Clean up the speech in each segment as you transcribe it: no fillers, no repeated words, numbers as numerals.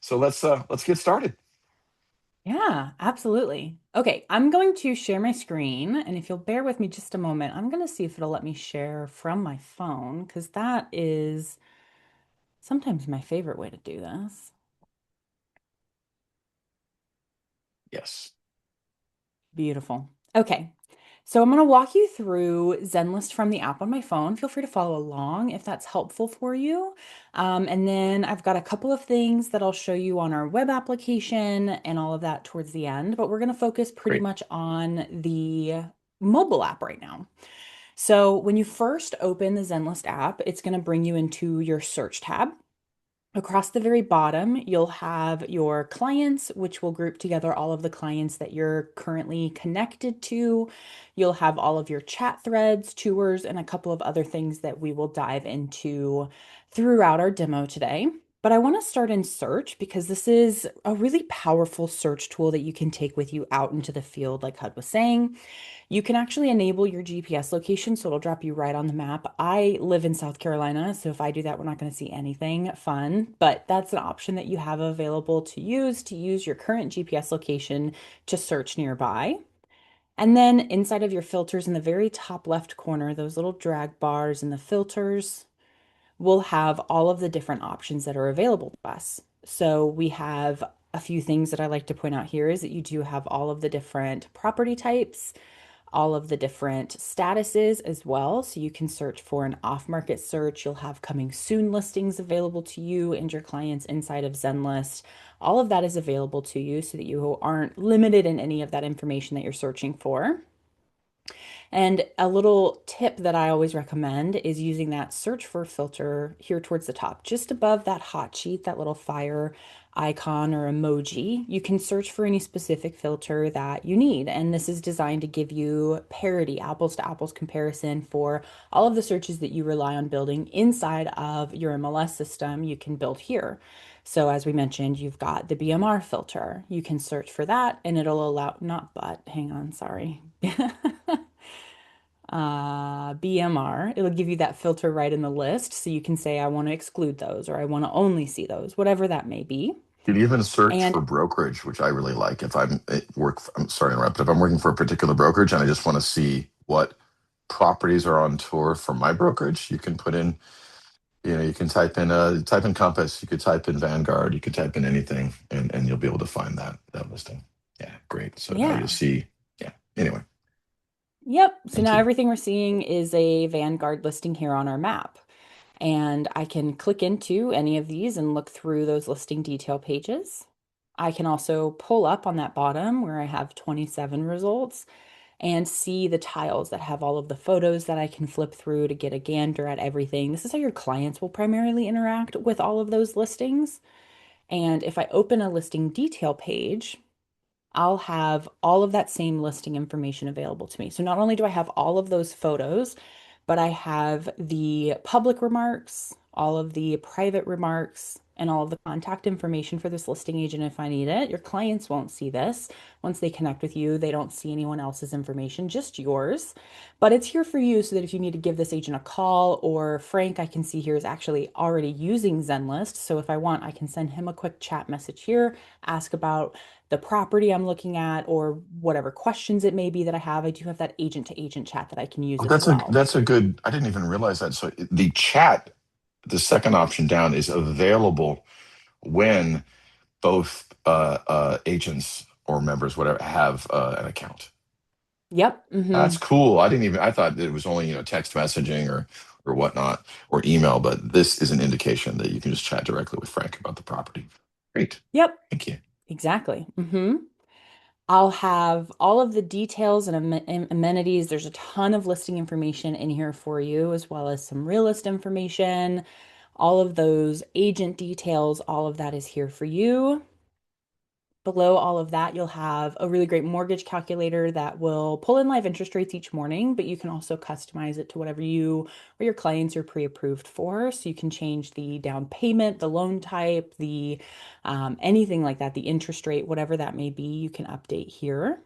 So let's get started. Yeah, absolutely. Okay, I'm going to share my screen, and if you'll bear with me just a moment, I'm going to see if it'll let me share from my phone, because that is sometimes my favorite way to do this. Yes. Beautiful. Okay, so I'm going to walk you through Zenlist from the app on my phone. Feel free to follow along if that's helpful for you. And then I've got a couple of things that I'll show you on our web application and all of that towards the end, but we're going to focus pretty Great. much on the mobile app right now. So when you first open the Zenlist app, it's going to bring you into your search tab. Across the very bottom, you'll have your clients, which will group together all of the clients that you're currently connected to. You'll have all of your chat threads, tours, and a couple of other things that we will dive into throughout our demo today. But I want to start in search because this is a really powerful search tool that you can take with you out into the field, like Hud was saying. You can actually enable your GPS location, so it'll drop you right on the map. I live in South Carolina, so if I do that, we're not going to see anything fun, but that's an option that you have available to use your current GPS location to search nearby. And then inside of your filters in the very top left corner, those little drag bars and the filters will have all of the different options that are available to us. So we have a few things that I like to point out here is that you do have all of the different property types, all of the different statuses as well. So you can search for an off-market search. You'll have coming soon listings available to you and your clients inside of Zenlist. All of that is available to you so that you aren't limited in any of that information that you're searching for. And a little tip that I always recommend is using that search for filter here towards the top, just above that hot sheet, that little fire icon or emoji. You can search for any specific filter that you need. And this is designed to give you parity, apples to apples comparison for all of the searches that you rely on building inside of your MLS system, you can build here. So as we mentioned, you've got the BMR filter. You can search for that and it'll allow, not but, hang on, sorry. BMR. It'll give you that filter right in the list. So you can say, I want to exclude those or I want to only see those, whatever that may be. You can even search And for brokerage, which I really like. If I'm sorry to interrupt, but if I'm working for a particular brokerage and I just want to see what properties are on tour for my brokerage, you can put in, you can type in Compass, you could type in Vanguard, you could type in anything, and you'll be able to find that listing. Yeah, great. So now you'll yeah, see. Yeah. Anyway, yep. So thank now you. everything we're seeing is a Vanguard listing here on our map. And I can click into any of these and look through those listing detail pages. I can also pull up on that bottom where I have 27 results and see the tiles that have all of the photos that I can flip through to get a gander at everything. This is how your clients will primarily interact with all of those listings. And if I open a listing detail page, I'll have all of that same listing information available to me. So not only do I have all of those photos, but I have the public remarks, all of the private remarks, and all of the contact information for this listing agent if I need it. Your clients won't see this. Once they connect with you, they don't see anyone else's information, just yours. But it's here for you so that if you need to give this agent a call, or Frank, I can see here is actually already using Zenlist. So if I want, I can send him a quick chat message here, ask about the property I'm looking at or whatever questions it may be that I have. I do have that agent to agent chat that I can use Oh, as well. that's a good. I didn't even realize that. So the chat, the second option down, is available when both agents or members, whatever, have an account. Yep. That's cool. I didn't even. I thought it was only text messaging or whatnot or email, but this is an indication that you can just chat directly with Frank about the property. Great. Yep. Thank you. Exactly. I'll have all of the details and amenities. There's a ton of listing information in here for you, as well as some realist information. All of those agent details, all of that is here for you. Below all of that, you'll have a really great mortgage calculator that will pull in live interest rates each morning, but you can also customize it to whatever you or your clients are pre-approved for. So you can change the down payment, the loan type, the anything like that, the interest rate, whatever that may be, you can update here.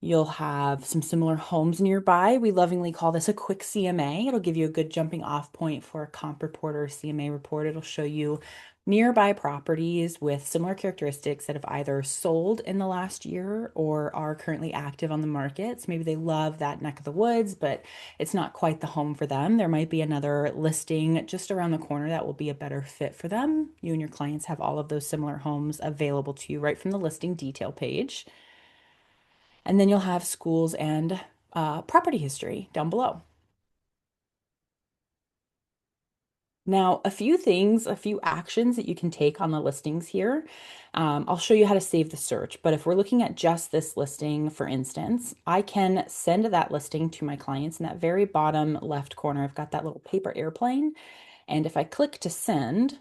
You'll have some similar homes nearby. We lovingly call this a quick CMA. It'll give you a good jumping off point for a comp report or a CMA report. It'll show you nearby properties with similar characteristics that have either sold in the last year or are currently active on the market. So maybe they love that neck of the woods, but it's not quite the home for them. There might be another listing just around the corner that will be a better fit for them. You and your clients have all of those similar homes available to you right from the listing detail page. And then you'll have schools and property history down below. Now, a few things, a few actions that you can take on the listings here. I'll show you how to save the search, but if we're looking at just this listing, for instance, I can send that listing to my clients in that very bottom left corner. I've got that little paper airplane, and if I click to send,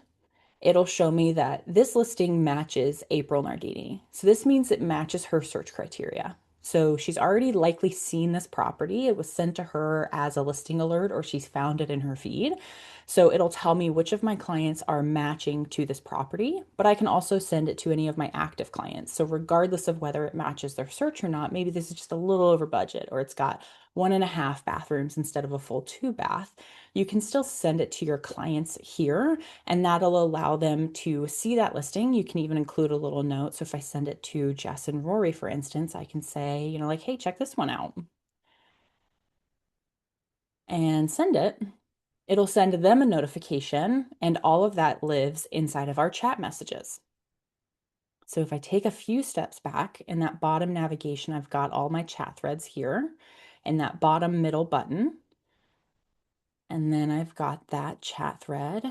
it'll show me that this listing matches April Nardini. So this means it matches her search criteria. So she's already likely seen this property. It was sent to her as a listing alert or she's found it in her feed. So it'll tell me which of my clients are matching to this property, but I can also send it to any of my active clients. So regardless of whether it matches their search or not, maybe this is just a little over budget or it's got 1.5 bathrooms instead of a full 2 bath, you can still send it to your clients here and that'll allow them to see that listing. You can even include a little note. So if I send it to Jess and Rory, for instance, I can say, like, hey, check this one out and send it. It'll send them a notification, and all of that lives inside of our chat messages. So if I take a few steps back in that bottom navigation, I've got all my chat threads here in that bottom middle button. And then I've got that chat thread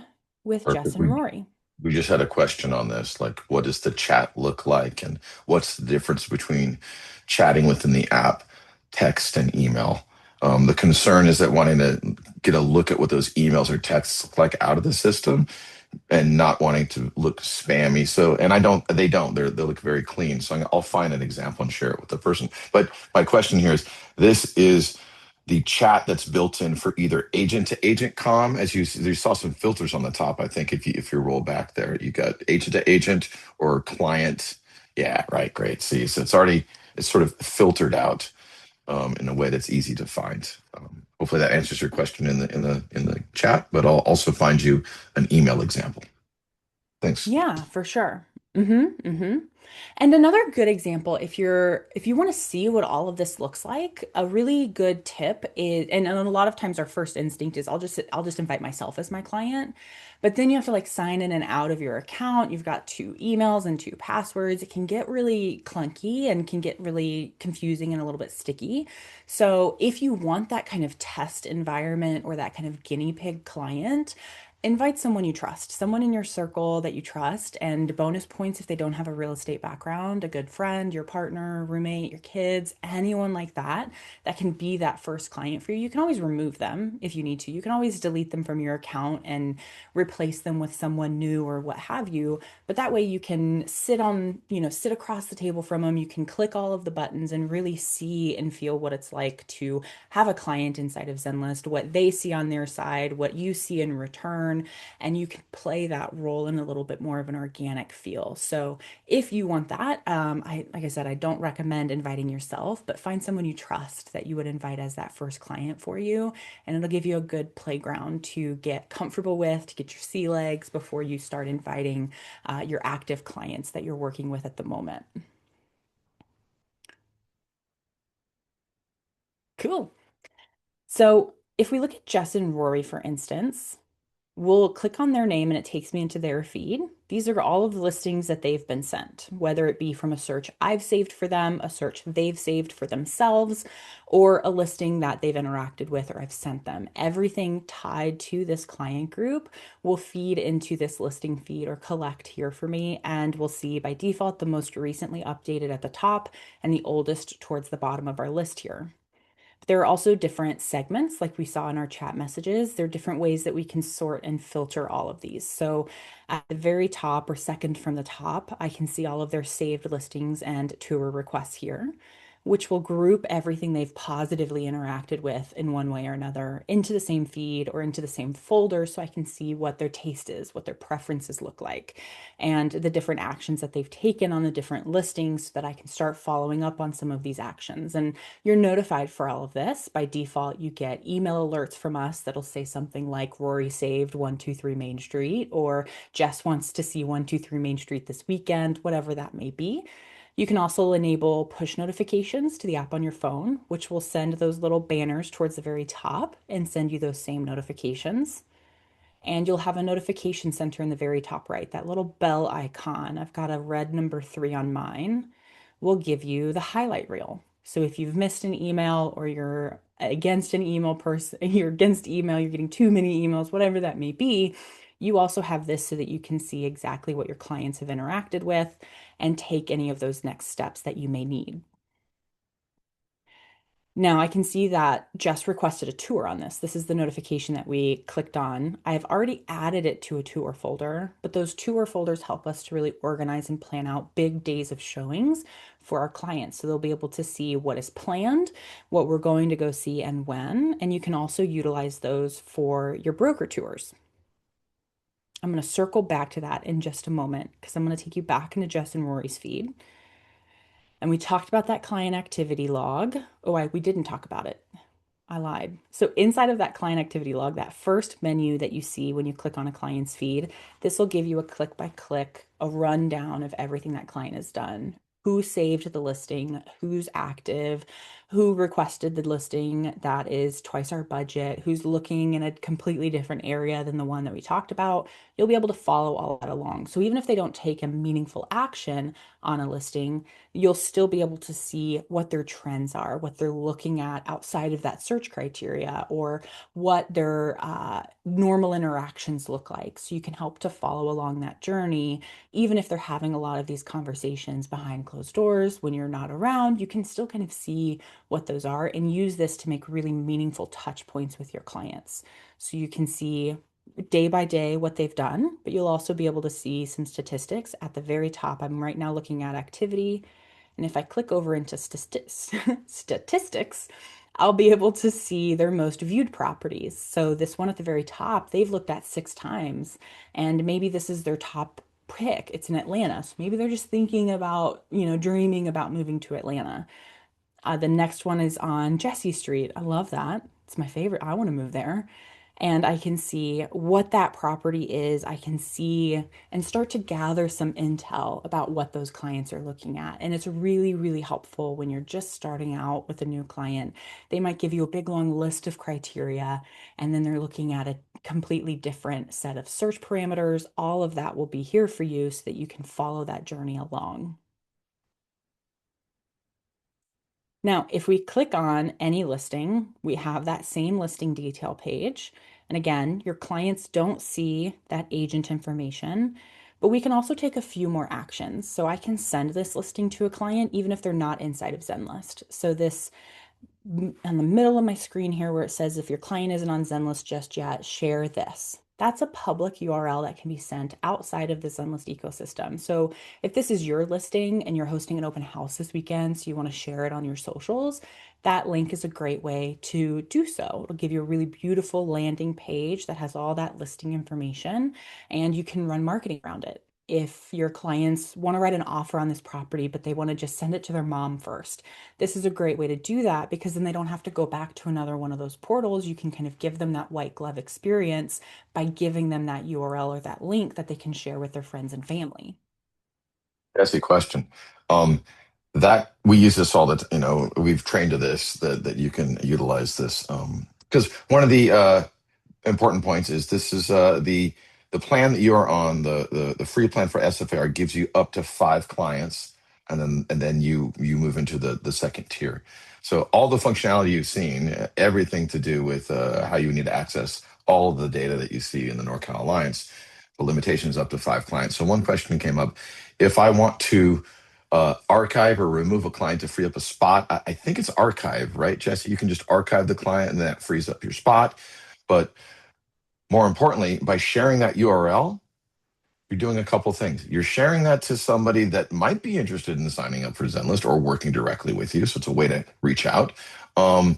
with Jess Perfect. and Rory. We just had a question on this, like what does the chat look like and what's the difference between chatting within the app, text and email? The concern is that wanting to get a look at what those emails or texts look like out of the system and not wanting to look spammy. So, and they don't, they look very clean. So I'll find an example and share it with the person. But my question here is, this is the chat that's built in for either agent to agent comm, as you saw some filters on the top. I think if you roll back there, you got agent to agent or client. Yeah, right. Great. See, so it's sort of filtered out in a way that's easy to find. Hopefully that answers your question in the chat, but I'll also find you an email example. Thanks. Yeah, for sure. Mm-hmm. And another good example, if you want to see what all of this looks like, a really good tip is, and a lot of times our first instinct is I'll just invite myself as my client, but then you have to like sign in and out of your account. You've got 2 emails and 2 passwords. It can get really clunky and can get really confusing and a little bit sticky. So if you want that kind of test environment or that kind of guinea pig client, invite someone you trust, someone in your circle that you trust, and bonus points if they don't have a real estate background, a good friend, your partner, roommate, your kids, anyone like that that can be that first client for you. You can always remove them if you need to. You can always delete them from your account and replace them with someone new or what have you. But that way you can sit across the table from them. You can click all of the buttons and really see and feel what it's like to have a client inside of Zenlist, what they see on their side, what you see in return, and you can play that role in a little bit more of an organic feel. So if you want that, like I said, I don't recommend inviting yourself, but find someone you trust that you would invite as that first client for you, and it'll give you a good playground to get comfortable with, to get your sea legs before you start inviting your active clients that you're working with at the moment. Cool. So if we look at Jess and Rory, for instance, we'll click on their name and it takes me into their feed. These are all of the listings that they've been sent, whether it be from a search I've saved for them, a search they've saved for themselves, or a listing that they've interacted with or I've sent them. Everything tied to this client group will feed into this listing feed or collect here for me. And we'll see by default the most recently updated at the top and the oldest towards the bottom of our list here. There are also different segments, like we saw in our chat messages. There are different ways that we can sort and filter all of these. So at the very top or second from the top, I can see all of their saved listings and tour requests here. which will group everything they've positively interacted with in one way or another into the same feed or into the same folder so I can see what their taste is, what their preferences look like, and the different actions that they've taken on the different listings so that I can start following up on some of these actions. And you're notified for all of this. By default, you get email alerts from us that'll say something like Rory saved 123 Main Street or Jess wants to see 123 Main Street this weekend, whatever that may be. You can also enable push notifications to the app on your phone, which will send those little banners towards the very top and send you those same notifications. And you'll have a notification center in the very top right, that little bell icon. I've got a red number 3 on mine, will give you the highlight reel. So if you've missed an email or you're against an email person, you're against email, you're getting too many emails, whatever that may be, you also have this so that you can see exactly what your clients have interacted with and take any of those next steps that you may need. Now I can see that Jess requested a tour on this. This is the notification that we clicked on. I have already added it to a tour folder, but those tour folders help us to really organize and plan out big days of showings for our clients. So they'll be able to see what is planned, what we're going to go see, and when. And you can also utilize those for your broker tours. I'm going to circle back to that in just a moment because I'm going to take you back into Jess and Rory's feed. And we talked about that client activity log. Oh, we didn't talk about it. I lied. So inside of that client activity log, that first menu that you see when you click on a client's feed, this will give you a click by click, a rundown of everything that client has done. Who saved the listing, who's active, who requested the listing that is twice our budget, who's looking in a completely different area than the one that we talked about. You'll be able to follow all that along. So even if they don't take a meaningful action on a listing, you'll still be able to see what their trends are, what they're looking at outside of that search criteria, or what their normal interactions look like. So you can help to follow along that journey. Even if they're having a lot of these conversations behind closed doors when you're not around, you can still kind of see what those are and use this to make really meaningful touch points with your clients. So you can see day by day what they've done, but you'll also be able to see some statistics at the very top. I'm right now looking at activity. And if I click over into statistics, I'll be able to see their most viewed properties. So this one at the very top, they've looked at 6 times, and maybe this is their top pick. It's in Atlanta. So maybe they're just thinking about, dreaming about moving to Atlanta. The next one is on Jesse Street. I love that. It's my favorite. I want to move there. And I can see what that property is. I can see and start to gather some intel about what those clients are looking at. And it's really, really helpful when you're just starting out with a new client. They might give you a big long list of criteria, and then they're looking at a completely different set of search parameters. All of that will be here for you so that you can follow that journey along. Now, if we click on any listing, we have that same listing detail page. And again, your clients don't see that agent information, but we can also take a few more actions. So I can send this listing to a client even if they're not inside of Zenlist. So this on the middle of my screen here where it says if your client isn't on Zenlist just yet, share this. That's a public URL that can be sent outside of the Zenlist ecosystem. So if this is your listing and you're hosting an open house this weekend, so you want to share it on your socials, that link is a great way to do so. It'll give you a really beautiful landing page that has all that listing information, and you can run marketing around it. If your clients want to write an offer on this property, but they want to just send it to their mom first, this is a great way to do that because then they don't have to go back to another one of those portals. You can kind of give them that white glove experience by giving them that URL or that link that they can share with their friends and family. That's a question. Um, that we use this all the we've trained to this that you can utilize this because one of the important points is this is the plan that you are on the free plan for SFAR gives you up to 5 clients, and then you move into the second tier. So all the functionality you've seen, everything to do with how you need to access all of the data that you see in the NorCal Alliance, the limitation is up to 5 clients. So one question came up: if I want to archive or remove a client to free up a spot, I think it's archive, right, Jesse? You can just archive the client and that frees up your spot. But more importantly, by sharing that URL, you're doing a couple things. You're sharing that to somebody that might be interested in signing up for Zenlist or working directly with you. So it's a way to reach out. Um,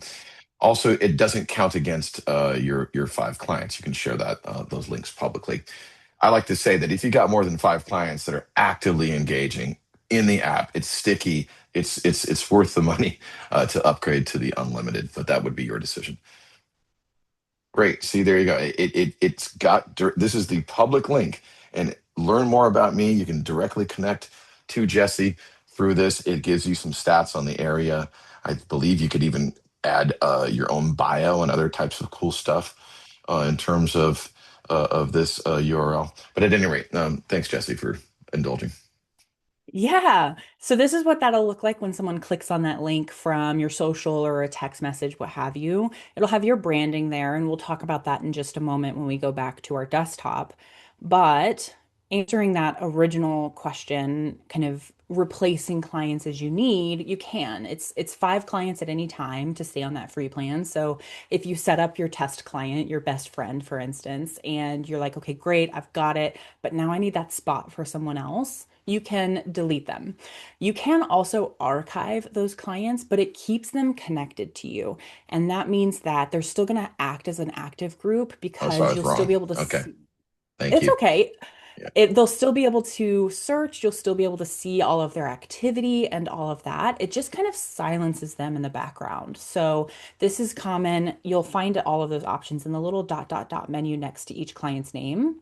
Also, it doesn't count against your 5 clients. You can share that those links publicly. I like to say that if you got more than 5 clients that are actively engaging in the app, it's sticky. It's worth the money to upgrade to the unlimited, but that would be your decision. Great. See, there you go. It's got this is the public link, and learn more about me. You can directly connect to Jesse through this. It gives you some stats on the area. I believe you could even add your own bio and other types of cool stuff in terms of this URL. But at any rate, thanks, Jesse, for indulging. Yeah. So this is what that'll look like when someone clicks on that link from your social or a text message, what have you. It'll have your branding there, and we'll talk about that in just a moment when we go back to our desktop. But answering that original question, kind of replacing clients as you need, you can. It's 5 clients at any time to stay on that free plan. So if you set up your test client, your best friend, for instance, and you're like, okay, great, I've got it, but now I need that spot for someone else, you can delete them. You can also archive those clients, but it keeps them connected to you. And that means that they're still going to act as an active group Oh, so I because was you'll still be wrong. able to Okay. see. Thank It's you. okay. Yeah. They'll still be able to search, you'll still be able to see all of their activity and all of that. It just kind of silences them in the background. So this is common. You'll find all of those options in the little dot dot dot menu next to each client's name,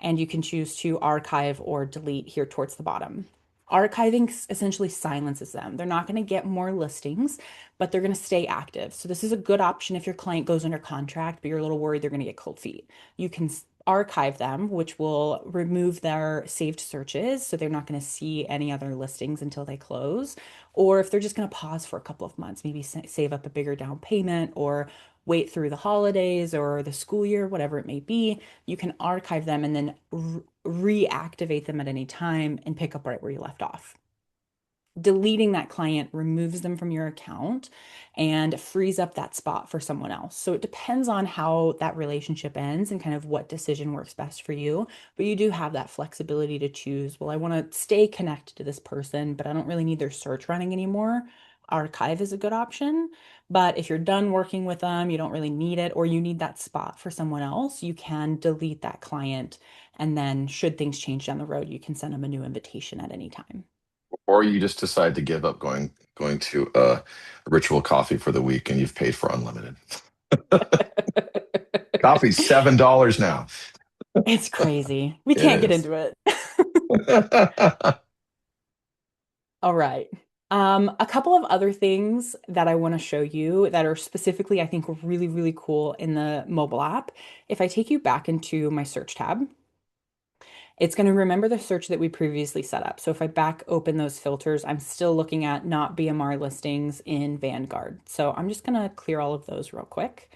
and you can choose to archive or delete here towards the bottom. Archiving essentially silences them. They're not going to get more listings, but they're going to stay active. So this is a good option if your client goes under contract, but you're a little worried they're going to get cold feet. You can archive them, which will remove their saved searches. So they're not going to see any other listings until they close. Or if they're just going to pause for a couple of months, maybe save up a bigger down payment or wait through the holidays or the school year, whatever it may be, you can archive them and then reactivate them at any time and pick up right where you left off. Deleting that client removes them from your account and frees up that spot for someone else. So it depends on how that relationship ends and kind of what decision works best for you. But you do have that flexibility to choose, well, I want to stay connected to this person, but I don't really need their search running anymore. Archive is a good option. But if you're done working with them, you don't really need it, or you need that spot for someone else, you can delete that client. And then, should things change down the road, you can send them a new invitation at any time. Or you just decide to give up going to ritual coffee for the week and you've paid for unlimited. Coffee's $7 now. It's crazy. We It can't get is. into it. All right. A couple of other things that I want to show you that are specifically, I think, really, really cool in the mobile app. If I take you back into my search tab, it's going to remember the search that we previously set up. So if I back open those filters, I'm still looking at not BMR listings in Vanguard. So I'm just going to clear all of those real quick.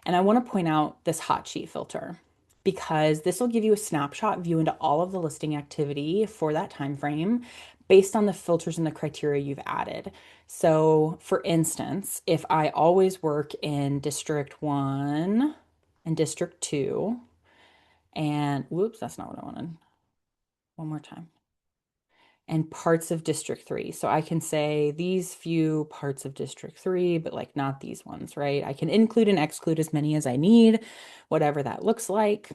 And I want to point out this hot sheet filter because this will give you a snapshot view into all of the listing activity for that time frame based on the filters and the criteria you've added. So, for instance, if I always work in District 1 and District 2, and whoops, that's not what I wanted. One more time. And parts of District 3. So I can say these few parts of District 3, but like not these ones, right? I can include and exclude as many as I need, whatever that looks like.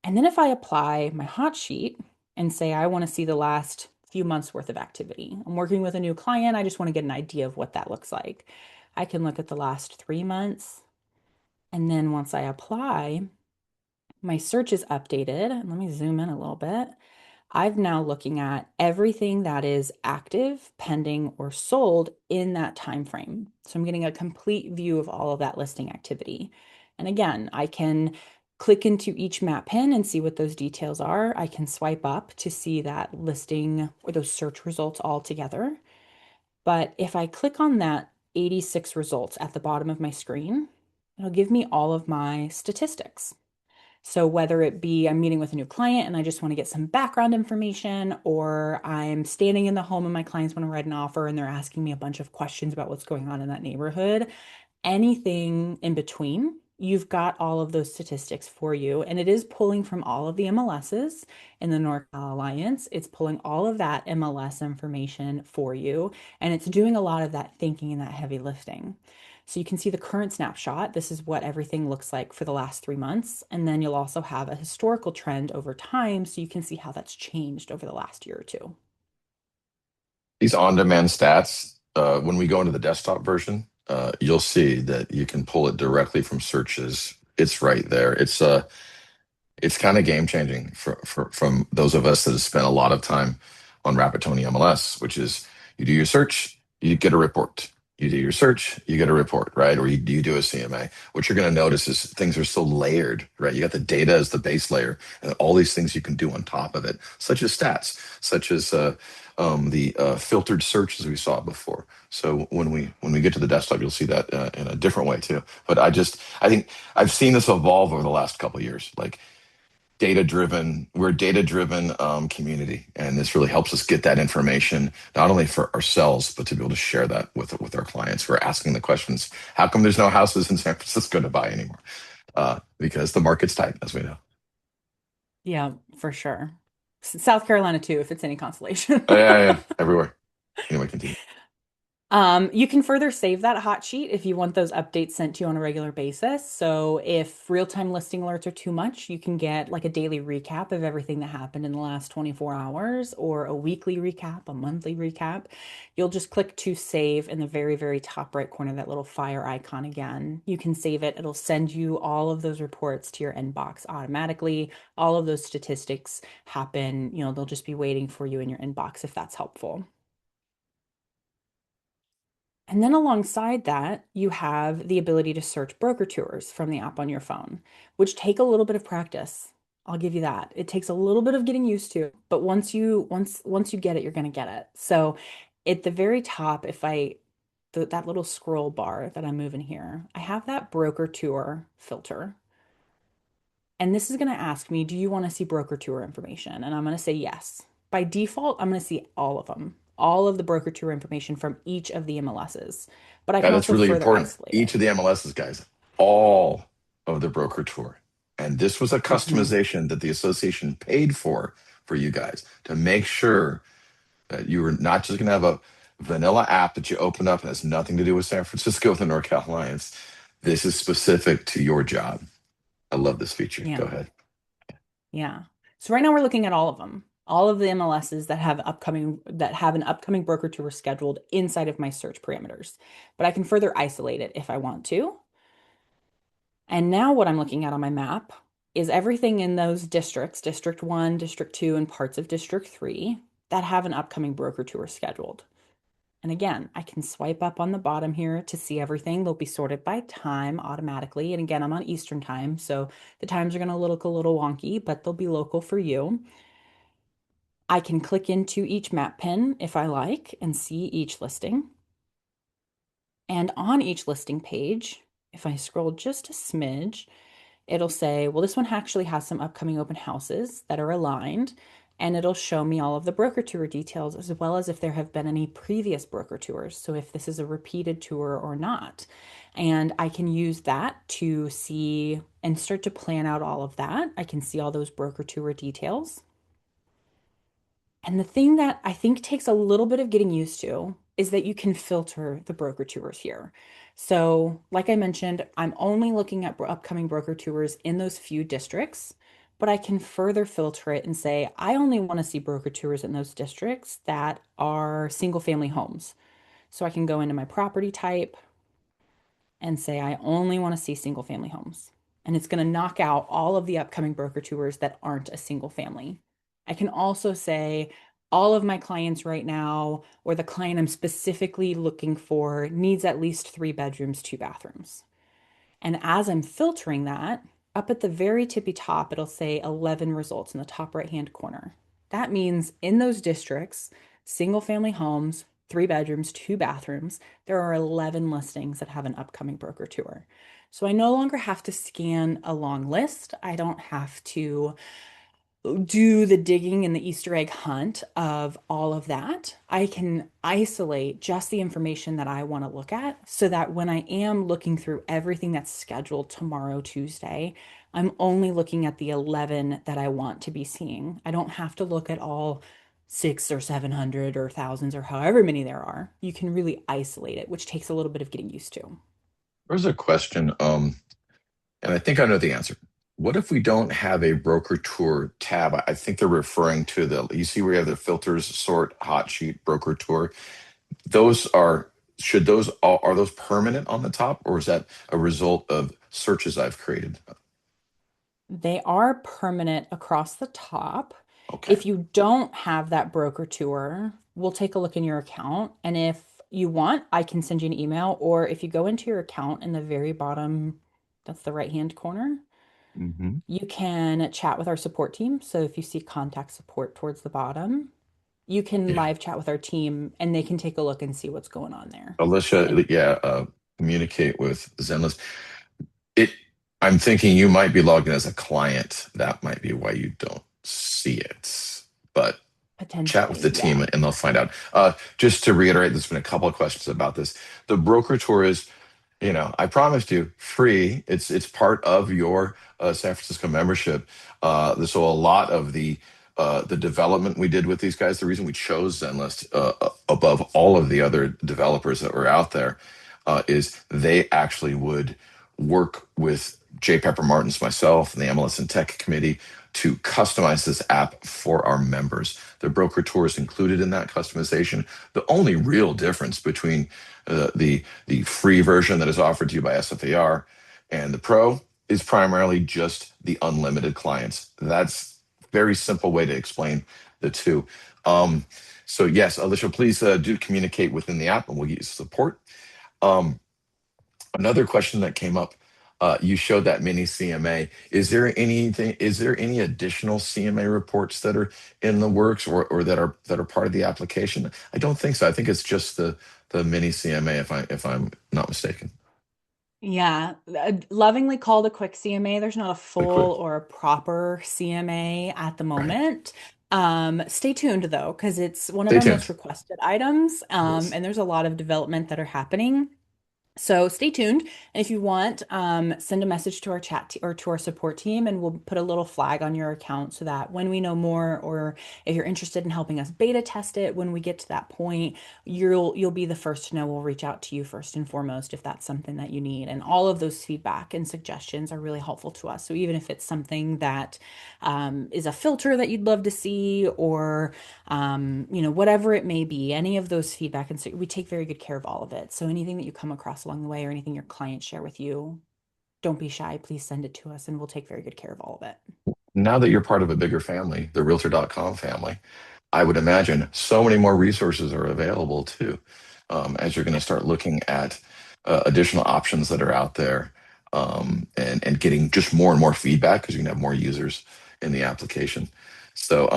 And then if I apply my hot sheet and say I want to see the last few months worth of activity, I'm working with a new client, I just want to get an idea of what that looks like. I can look at the last 3 months. And then once I apply, my search is updated. Let me zoom in a little bit. I'm now looking at everything that is active, pending, or sold in that time frame. So I'm getting a complete view of all of that listing activity. And again, I can click into each map pin and see what those details are. I can swipe up to see that listing or those search results all together. But if I click on that 86 results at the bottom of my screen, it'll give me all of my statistics. So whether it be I'm meeting with a new client and I just want to get some background information, or I'm standing in the home and my clients want to write an offer and they're asking me a bunch of questions about what's going on in that neighborhood, anything in between, you've got all of those statistics for you. And it is pulling from all of the MLSs in the NorCal Alliance. It's pulling all of that MLS information for you. And it's doing a lot of that thinking and that heavy lifting. So you can see the current snapshot. This is what everything looks like for the last 3 months. And then you'll also have a historical trend over time. So you can see how that's changed over the last year or two. These on-demand stats, when we go into the desktop version, you'll see that you can pull it directly from searches. It's right there. It's kind of game changing from those of us that have spent a lot of time on Rapid Tony MLS, which is you do your search, you get a report. You do your search, you get a report, right? Or you do a CMA. What you're going to notice is things are so layered, right? You got the data as the base layer, and all these things you can do on top of it, such as stats, such as the filtered search as we saw before. So when we get to the desktop, you'll see that in a different way too. But I think I've seen this evolve over the last couple of years. Like data driven, we're a data driven community, and this really helps us get that information not only for ourselves but to be able to share that with our clients. We're asking the questions: how come there's no houses in San Francisco to buy anymore? Because the market's tight, as we know. Yeah, for sure. South Carolina too, if it's any consolation. Oh, yeah, yeah, everywhere. Anyway, continue. You can further save that hot sheet if you want those updates sent to you on a regular basis. So if real-time listing alerts are too much, you can get like a daily recap of everything that happened in the last 24 hours or a weekly recap, a monthly recap. You'll just click to save in the very, very top right corner, that little fire icon again. You can save it. It'll send you all of those reports to your inbox automatically. All of those statistics happen, they'll just be waiting for you in your inbox if that's helpful. And then alongside that, you have the ability to search broker tours from the app on your phone, which take a little bit of practice. I'll give you that. It takes a little bit of getting used to, but once you get it, you're going to get it. So at the very top, if I that little scroll bar that I'm moving here, I have that broker tour filter. And this is going to ask me, do you want to see broker tour information? And I'm going to say yes. By default, I'm going to see all of them, all of the broker tour information from each of the MLSs. But I Yeah, can that's also really further important. isolate it. Each of the MLSs, guys, all of the broker tour. And this was a Mhm. customization that the association paid for you guys to make sure that you were not just going to have a vanilla app that you open up and has nothing to do with San Francisco with the NorCal Alliance. This is specific to your job. I love this feature. Go Yeah. ahead. Yeah. So right now we're looking at all of them, all of the MLSs that have an upcoming broker tour scheduled inside of my search parameters. But I can further isolate it if I want to. And now what I'm looking at on my map is everything in those districts, District 1, District 2, and parts of District 3 that have an upcoming broker tour scheduled. And again, I can swipe up on the bottom here to see everything. They'll be sorted by time automatically. And again, I'm on Eastern time, so the times are going to look a little wonky, but they'll be local for you. I can click into each map pin if I like and see each listing. And on each listing page, if I scroll just a smidge, it'll say, well, this one actually has some upcoming open houses that are aligned, and it'll show me all of the broker tour details as well as if there have been any previous broker tours. So if this is a repeated tour or not. And I can use that to see and start to plan out all of that. I can see all those broker tour details. And the thing that I think takes a little bit of getting used to is that you can filter the broker tours here. So, like I mentioned, I'm only looking at upcoming broker tours in those few districts, but I can further filter it and say, I only want to see broker tours in those districts that are single family homes. So I can go into my property type, and say, I only want to see single family homes. And it's going to knock out all of the upcoming broker tours that aren't a single family. I can also say, all of my clients right now, or the client I'm specifically looking for, needs at least 3 bedrooms, 2 bathrooms. And as I'm filtering that, up at the very tippy top, it'll say 11 results in the top right-hand corner. That means in those districts, single family homes, 3 bedrooms, 2 bathrooms, there are 11 listings that have an upcoming broker tour. So I no longer have to scan a long list. I don't have to do the digging and the Easter egg hunt of all of that, I can isolate just the information that I want to look at so that when I am looking through everything that's scheduled tomorrow, Tuesday, I'm only looking at the 11 that I want to be seeing. I don't have to look at all six or 700 or thousands or however many there are. You can really isolate it, which takes a little bit of getting used to. There's a question, and I think I know the answer. What if we don't have a broker tour tab? I think they're referring to the, you see where you have the filters, sort, hot sheet, broker tour. Those are, should those, are those permanent on the top, or is that a result of searches I've created? They are permanent across the top. Okay. If you don't have that broker tour, we'll take a look in your account. And if you want, I can send you an email. Or if you go into your account in the very bottom, that's the right-hand corner, Hmm. you can chat with our support team. So if you see contact support towards the bottom, you can Yeah. live chat with our team and they can take a look and see what's going on there. And Alicia, yeah, communicate with Zenlist. It, I'm thinking you might be logged in as a client. That might be why you don't see it. But chat with potentially, the yeah. team and they'll find out. Just to reiterate, there's been a couple of questions about this. The broker tour is, I promised you free. It's part of your San Francisco membership. So a lot of the development we did with these guys, the reason we chose Zenlist above all of the other developers that were out there, is they actually would work with Jay Pepper Martins, myself, and the MLS and Tech Committee to customize this app for our members. The broker tour is included in that customization. The only real difference between the free version that is offered to you by SFAR and the Pro is primarily just the unlimited clients. That's a very simple way to explain the two. Um, so yes, Alicia, please do communicate within the app, and we'll get you support. Um, Another question that came up, you showed that mini CMA. Is there anything, is there any additional CMA reports that are in the works, or that are part of the application? I don't think so. I think it's just the mini CMA, if I'm not mistaken. Yeah, lovingly called a quick CMA. There's not a Quick, quick. full or a proper CMA at the Right. moment. Stay tuned though, because it's one of Stay our most tuned. requested items. Yes. And there's a lot of development that are happening. So stay tuned. And if you want, send a message to our or to our support team, and we'll put a little flag on your account so that when we know more, or if you're interested in helping us beta test it, when we get to that point, you'll be the first to know. We'll reach out to you first and foremost if that's something that you need. And all of those feedback and suggestions are really helpful to us. So even if it's something that is a filter that you'd love to see, or whatever it may be, any of those feedback. And so we take very good care of all of it. So anything that you come across along the way or anything your clients share with you, don't be shy. Please send it to us and we'll take very good care of all of it. Now that you're part of a bigger family, the Realtor.com family, I would imagine so many more resources are available too, as you're going to start looking at additional options that are out there, and getting just more and more feedback because you can have more users in the application. So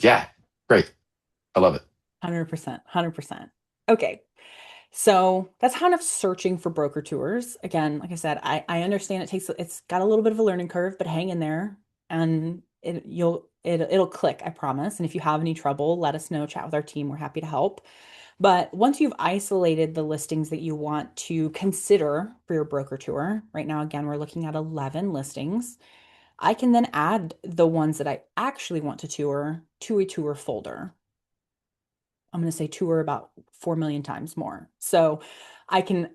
yeah, great. I love it. 100%, 100%. Okay. So that's kind of searching for broker tours. Again, like I said, I understand it's got a little bit of a learning curve, but hang in there and it'll click, I promise. And if you have any trouble, let us know, chat with our team. We're happy to help. But once you've isolated the listings that you want to consider for your broker tour, right now, again, we're looking at 11 listings. I can then add the ones that I actually want to tour to a tour folder. I'm going to say tour about 4 million times more. So I can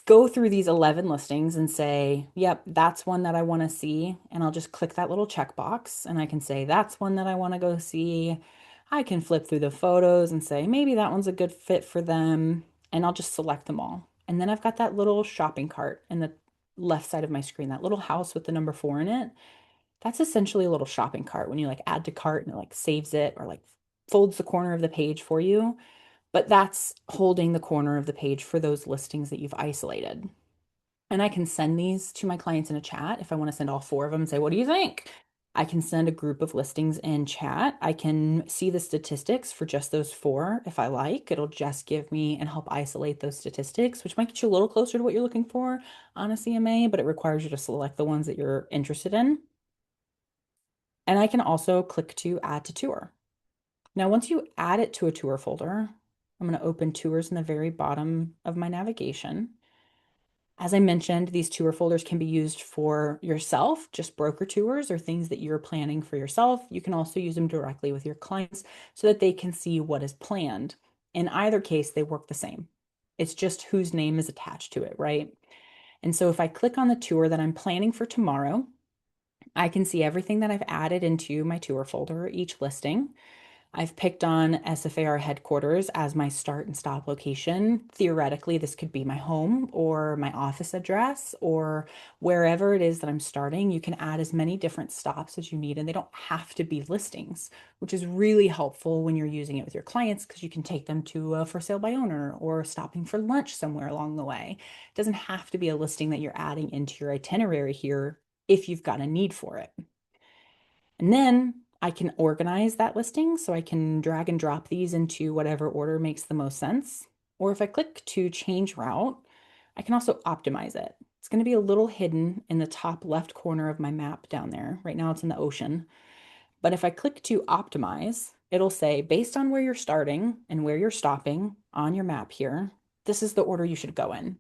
go through these 11 listings and say, yep, that's one that I want to see. And I'll just click that little checkbox and I can say, that's one that I want to go see. I can flip through the photos and say, maybe that one's a good fit for them. And I'll just select them all. And then I've got that little shopping cart in the left side of my screen, that little house with the number 4 in it. That's essentially a little shopping cart when you like add to cart and it like saves it or like folds the corner of the page for you. But that's holding the corner of the page for those listings that you've isolated. And I can send these to my clients in a chat if I want to send all 4 of them and say, what do you think? I can send a group of listings in chat. I can see the statistics for just those 4 if I like. It'll just give me and help isolate those statistics, which might get you a little closer to what you're looking for on a CMA, but it requires you to select the ones that you're interested in. And I can also click to add to tour. Now, once you add it to a tour folder, I'm going to open tours in the very bottom of my navigation. As I mentioned, these tour folders can be used for yourself, just broker tours or things that you're planning for yourself. You can also use them directly with your clients so that they can see what is planned. In either case, they work the same. It's just whose name is attached to it, right? And so if I click on the tour that I'm planning for tomorrow, I can see everything that I've added into my tour folder, each listing. I've picked on SFAR headquarters as my start and stop location. Theoretically, this could be my home or my office address or wherever it is that I'm starting. You can add as many different stops as you need, and they don't have to be listings, which is really helpful when you're using it with your clients because you can take them to a for sale by owner or stopping for lunch somewhere along the way. It doesn't have to be a listing that you're adding into your itinerary here if you've got a need for it. And then I can organize that listing so I can drag and drop these into whatever order makes the most sense. Or if I click to change route, I can also optimize it. It's going to be a little hidden in the top left corner of my map down there. Right now it's in the ocean. But if I click to optimize, it'll say based on where you're starting and where you're stopping on your map here, this is the order you should go in.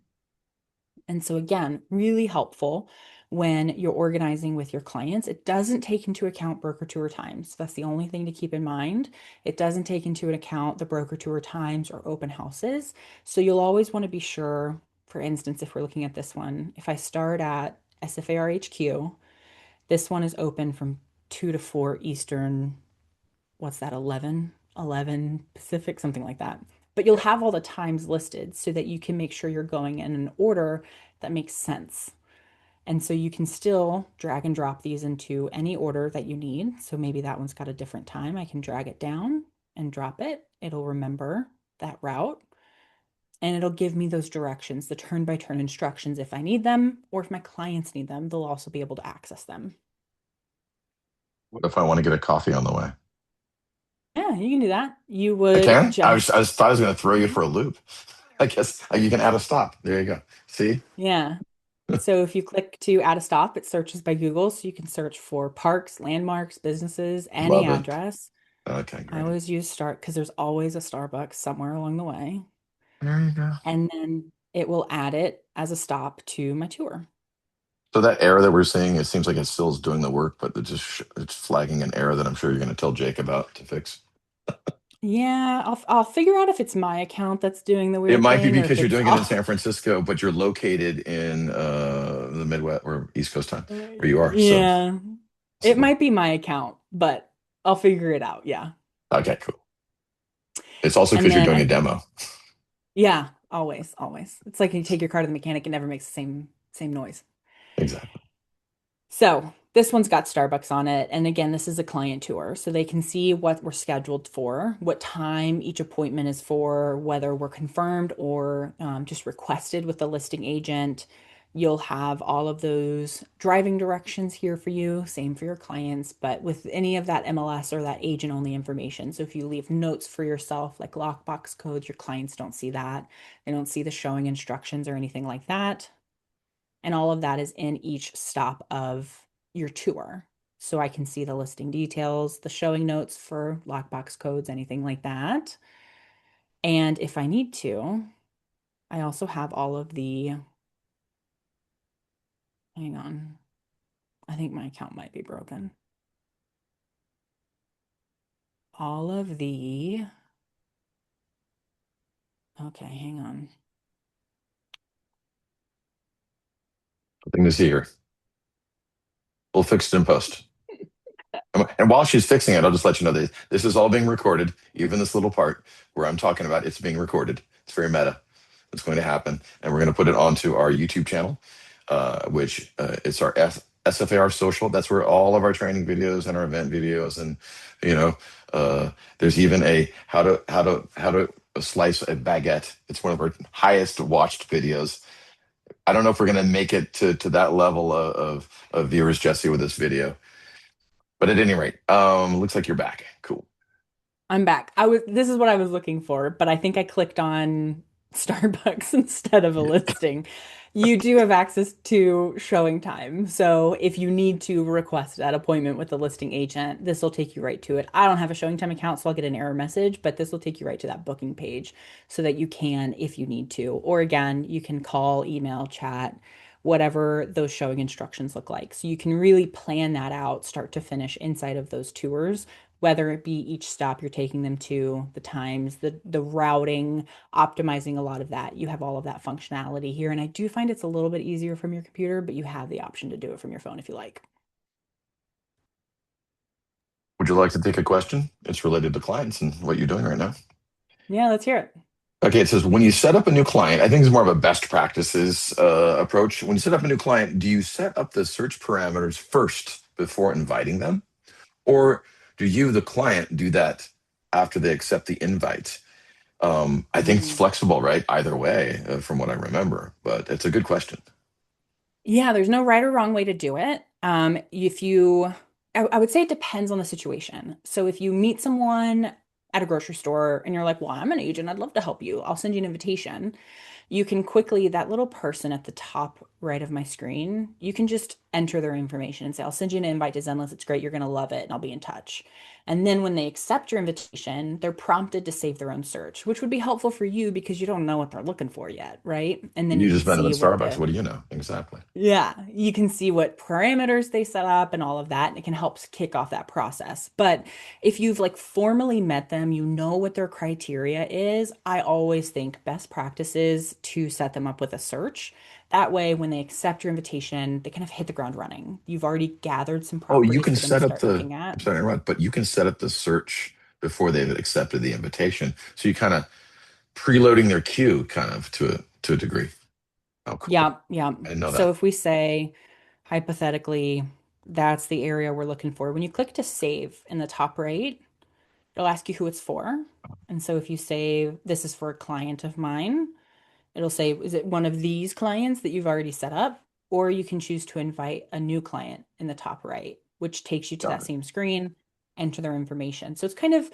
And so, again, really helpful when you're organizing with your clients. It doesn't take into account broker tour times. That's the only thing to keep in mind. It doesn't take into account the broker tour times or open houses. So, you'll always want to be sure, for instance, if we're looking at this one, if I start at SFAR HQ, this one is open from 2 to 4 Eastern, what's that, 11 Pacific, something like that. But you'll Yeah. have all the times listed so that you can make sure you're going in an order that makes sense. And so you can still drag and drop these into any order that you need. So maybe that one's got a different time. I can drag it down and drop it. It'll remember that route and it'll give me those directions, the turn by turn instructions if I need them, or if my clients need them, they'll also be able to access them. What if I want to get a coffee on the way? Yeah, you can do that. You I would can. just, I was thought I was going to throw you for a loop. I guess you can add a stop. There you go. See? yeah. So if you click to add a stop, it searches by Google. So you can search for parks, landmarks, businesses, any Love it. address. Okay, I great. always use start because there's always a Starbucks somewhere along the way. There you go. And then it will add it as a stop to my tour. So that error that we're seeing, it seems like it still is doing the work, but it's flagging an error that I'm sure you're going to tell Jake about to fix. Yeah, I'll figure out if it's my account that's doing the It weird might be thing or if because you're it's doing it in all. San Francisco, but you're located in the Midwest or East Coast time where you are. So, Yeah. It so might be my account, but I'll figure it out. Yeah. okay, cool. It's also And because you're then doing I a demo. yeah, always, always. It's like you take your car to the mechanic, it never makes the same noise. Exactly. So this one's got Starbucks on it. And again, this is a client tour. So they can see what we're scheduled for, what time each appointment is for, whether we're confirmed or just requested with the listing agent. You'll have all of those driving directions here for you, same for your clients, but with any of that MLS or that agent only information. So if you leave notes for yourself, like lockbox codes, your clients don't see that. They don't see the showing instructions or anything like that. And all of that is in each stop of your tour. So I can see the listing details, the showing notes for lockbox codes, anything like that. And if I need to, I also have all of the, hang on, I think my account might be broken. All of the, okay, hang on. Nothing to see here. We'll fix it in post. And while she's fixing it, I'll just let you know that this is all being recorded. Even this little part where I'm talking about it's being recorded. It's very meta. It's going to happen, and we're going to put it onto our YouTube channel, which it's our SFAR social. That's where all of our training videos and our event videos, and you know, there's even a how to slice a baguette. It's one of our highest watched videos. I don't know if we're going to make it to that level of viewers, Jesse, with this video. But at any rate, looks like you're back. Cool. I'm back. This is what I was looking for, but I think I clicked on Starbucks instead of a listing, you do have access to showing time. So if you need to request that appointment with the listing agent, this will take you right to it. I don't have a showing time account, so I'll get an error message, but this will take you right to that booking page so that you can, if you need to. Or again, you can call, email, chat, whatever those showing instructions look like. So you can really plan that out start to finish inside of those tours, whether it be each stop you're taking them to, the times, the routing, optimizing a lot of that. You have all of that functionality here. And I do find it's a little bit easier from your computer, but you have the option to do it from your phone if you like. Would you like to take a question? It's related to clients and what you're doing right now. Yeah, let's hear it. Okay, it says when you set up a new client, I think it's more of a best practices approach. When you set up a new client, do you set up the search parameters first before inviting them? Or do you, the client, do that after they accept the invite? I think it's Mm. flexible, right? Either way, from what I remember, but it's a good question. Yeah, there's no right or wrong way to do it. If you, I would say it depends on the situation. So if you meet someone at a grocery store and you're like, well, I'm an agent, I'd love to help you. I'll send you an invitation. You can quickly, that little person at the top right of my screen, you can just enter their information and say, I'll send you an invite to Zenlist. It's great. You're going to love it. And I'll be in touch. And then when they accept your invitation, they're prompted to save their own search, which would be helpful for you because you don't know what they're looking for yet, right? And then you You can just met them at see what Starbucks. the What do you know? Exactly. yeah, you can see what parameters they set up and all of that, and it can help kick off that process. But if you've like formally met them, you know what their criteria is. I always think best practices to set them up with a search. That way, when they accept your invitation, they kind of hit the ground running. You've already gathered some Oh, you properties can for them to set up start the, looking I'm at. sorry to interrupt, but you can set up the search before they've accepted the invitation. So you kind of preloading their queue kind of to a degree. Oh, cool. Yeah, yeah. I didn't know So that. if we say hypothetically, that's the area we're looking for. When you click to save in the top right, it'll ask you who it's for. And so if you say, this is for a client of mine, it'll say, is it one of these clients that you've already set up? Or you can choose to invite a new client in the top right, which takes you to Got that it. same screen, enter their information. So it's kind of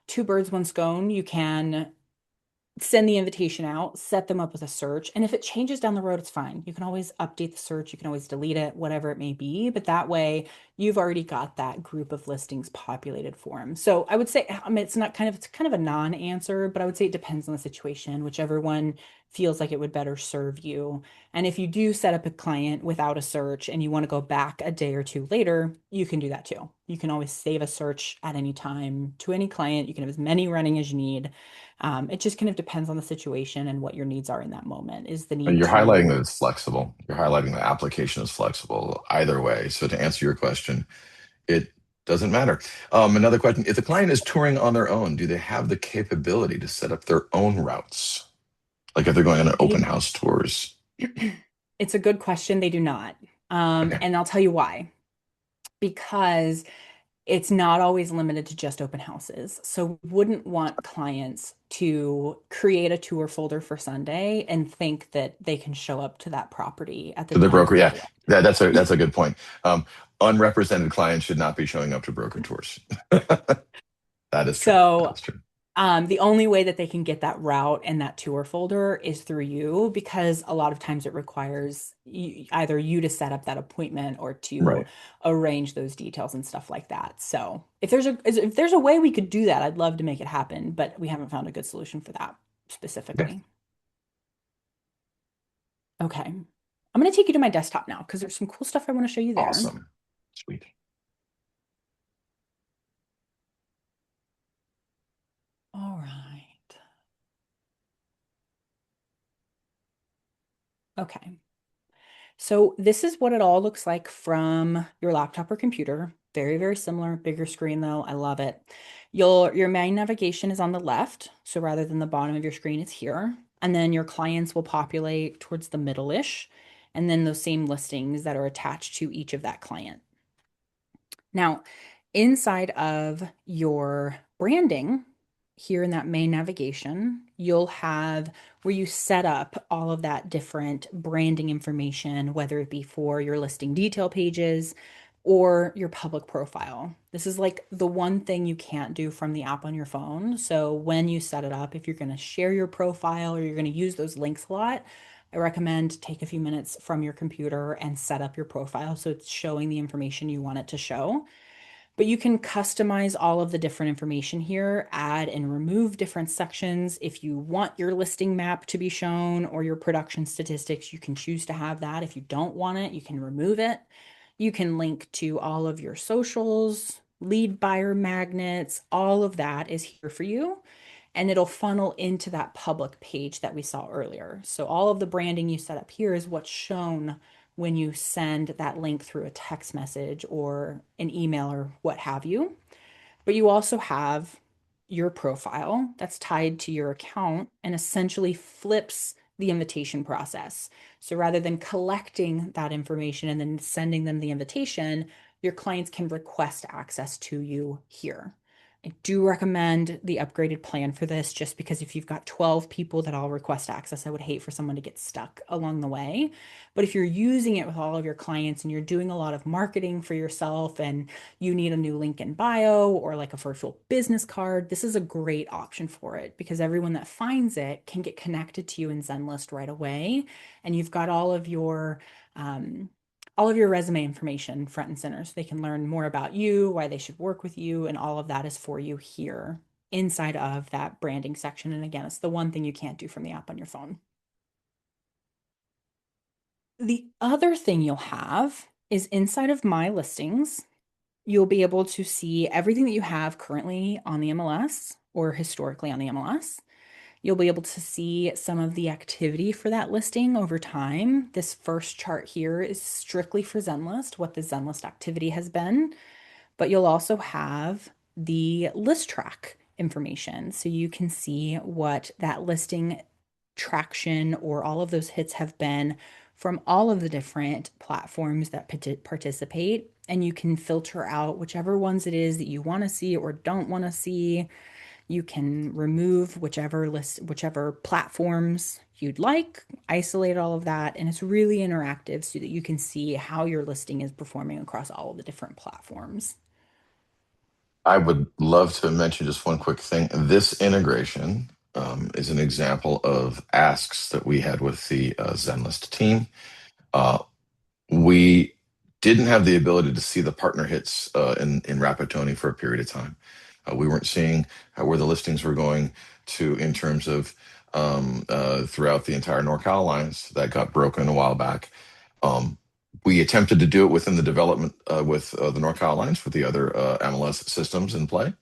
two birds, one stone. You can send the invitation out, set them up with a search. And if it changes down the road, it's fine. You can always update the search, you can always delete it, whatever it may be. But that way, you've already got that group of listings populated for them. So I would say, I mean, it's kind of a non-answer, but I would say it depends on the situation, whichever one feels like it would better serve you. And if you do set up a client without a search and you want to go back a day or two later, you can do that too. You can always save a search at any time to any client. You can have as many running as you need. It just kind of depends on the situation and what your needs are in that moment. Is the And need you're highlighting to, that it's flexible. You're highlighting the application is flexible either way. So to answer your question, it doesn't matter. Another question: if the client is touring on their own, do they have the capability to set up their own routes? Like if they're going on an open they, house tours? it's a good question. They do not. Okay. And I'll tell you why. Because it's not always limited to just open houses. So we wouldn't want clients to create a tour folder for Sunday and think that they can show up to that property at the To the time broker, that they yeah, want. that's a good point. Um, Unrepresented clients should not be showing up to broker tours. That is true. That So is true. the only way that they can get that route and that tour folder is through you because a lot of times it requires either you to set up that appointment or to Right. arrange those details and stuff like that. So if there's a way we could do that, I'd love to make it happen, but we haven't found a good solution for that Okay. specifically. Okay. I'm going to take you to my desktop now because there's some cool stuff I want to show you there. Awesome. Sweet. All right. Okay. So this is what it all looks like from your laptop or computer. Very, very similar, bigger screen though. I love it. Your main navigation is on the left. So rather than the bottom of your screen, it's here. And then your clients will populate towards the middle-ish. And then those same listings that are attached to each of that client. Now, inside of your branding, here in that main navigation, you'll have where you set up all of that different branding information, whether it be for your listing detail pages or your public profile. This is like the one thing you can't do from the app on your phone. So when you set it up, if you're going to share your profile or you're going to use those links a lot, I recommend take a few minutes from your computer and set up your profile so it's showing the information you want it to show. But you can customize all of the different information here, add and remove different sections. If you want your listing map to be shown or your production statistics, you can choose to have that. If you don't want it, you can remove it. You can link to all of your socials, lead buyer magnets, all of that is here for you. And it'll funnel into that public page that we saw earlier. So all of the branding you set up here is what's shown when you send that link through a text message or an email or what have you. But you also have your profile that's tied to your account and essentially flips the invitation process. So rather than collecting that information and then sending them the invitation, your clients can request access to you here. I do recommend the upgraded plan for this just because if you've got 12 people that all request access, I would hate for someone to get stuck along the way. But if you're using it with all of your clients and you're doing a lot of marketing for yourself and you need a new link in bio or like a virtual business card, this is a great option for it because everyone that finds it can get connected to you in Zenlist right away. And you've got um, all of your resume information front and center so they can learn more about you, why they should work with you, and all of that is for you here inside of that branding section. And again, it's the one thing you can't do from the app on your phone. The other thing you'll have is inside of my listings, you'll be able to see everything that you have currently on the MLS or historically on the MLS. You'll be able to see some of the activity for that listing over time. This first chart here is strictly for Zenlist, what the Zenlist activity has been, but you'll also have the list track information. So you can see what that listing traction or all of those hits have been from all of the different platforms that participate. And you can filter out whichever ones it is that you want to see or don't want to see. You can remove whichever platforms you'd like, isolate all of that, and it's really interactive so that you can see how your listing is performing across all of the different platforms. I would love to mention just one quick thing. This integration is an example of asks that we had with the Zenlist team. Uh, we didn't have the ability to see the partner hits in Rapatoni for a period of time. We weren't seeing where the listings were going to in terms of throughout the entire NorCal Alliance. That got broken a while back. Um, we attempted to do it within the development with the NorCal Alliance with the other MLS systems in play.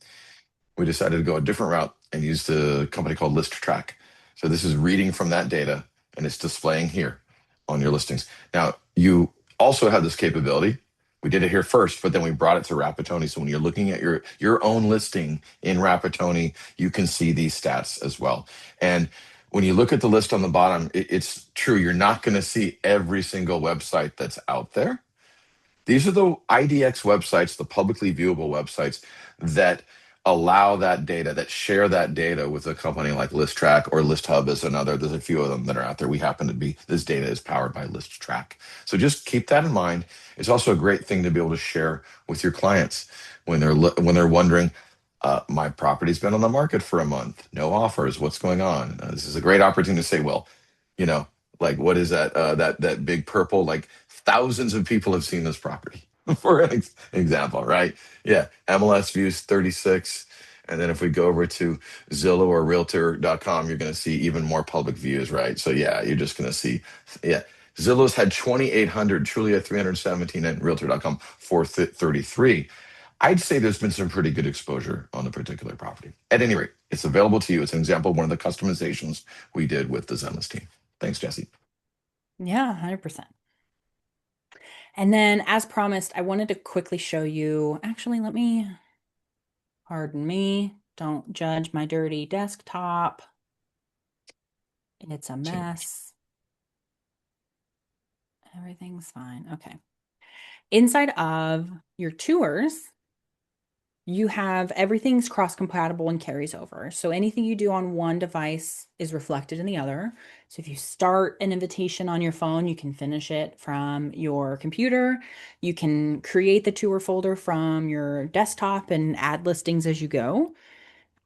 We decided to go a different route and use the company called List Track. So this is reading from that data and it's displaying here on your listings. Now, you also have this capability. We did it here first, but then we brought it to Rapatoni. So when you're looking at your own listing in Rapatoni, you can see these stats as well. And when you look at the list on the bottom, it's true. You're not going to see every single website that's out there. These are the IDX websites, the publicly viewable websites that allow that data, that share that data with a company like ListTrack or ListHub is another. There's a few of them that are out there. We happen to be, this data is powered by ListTrack. So just keep that in mind. It's also a great thing to be able to share with your clients when they're wondering, my property's been on the market for a month, no offers. What's going on? This is a great opportunity to say, well, you know, like what is that? That big purple? Like thousands of people have seen this property. For an example, right? Yeah, MLS views 36. And then if we go over to Zillow or Realtor.com, you're going to see even more public views, right? So yeah, you're just going to see, yeah. Zillow's had 2,800, Trulia 317, and Realtor.com 433. I'd say there's been some pretty good exposure on the particular property. At any rate, it's available to you. It's an example of one of the customizations we did with the Zenlist team. Thanks, Jesse. Yeah, 100%. And then, as promised, I wanted to quickly show you. Actually, pardon me, don't judge my dirty desktop. It's a mess. Everything's fine. Okay. Inside of your tours, you have everything's cross-compatible and carries over. So anything you do on one device is reflected in the other. So if you start an invitation on your phone, you can finish it from your computer. You can create the tour folder from your desktop and add listings as you go.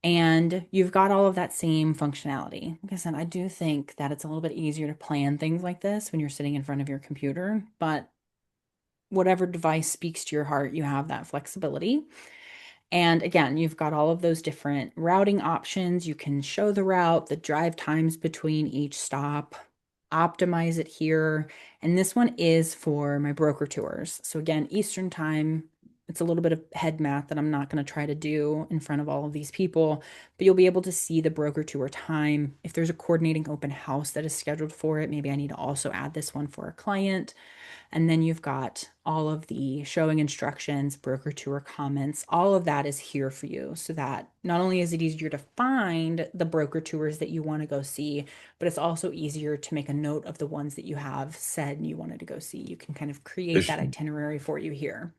And you've got all of that same functionality. Like I said, I do think that it's a little bit easier to plan things like this when you're sitting in front of your computer, but whatever device speaks to your heart, you have that flexibility. And again, you've got all of those different routing options. You can show the route, the drive times between each stop, optimize it here. And this one is for my broker tours. So again, Eastern time, it's a little bit of head math that I'm not going to try to do in front of all of these people, but you'll be able to see the broker tour time. If there's a coordinating open house that is scheduled for it, maybe I need to also add this one for a client. And then you've got all of the showing instructions, broker tour comments, all of that is here for you so that not only is it easier to find the broker tours that you want to go see, but it's also easier to make a note of the ones that you have said you wanted to go see. You can kind of create This that itinerary for you here.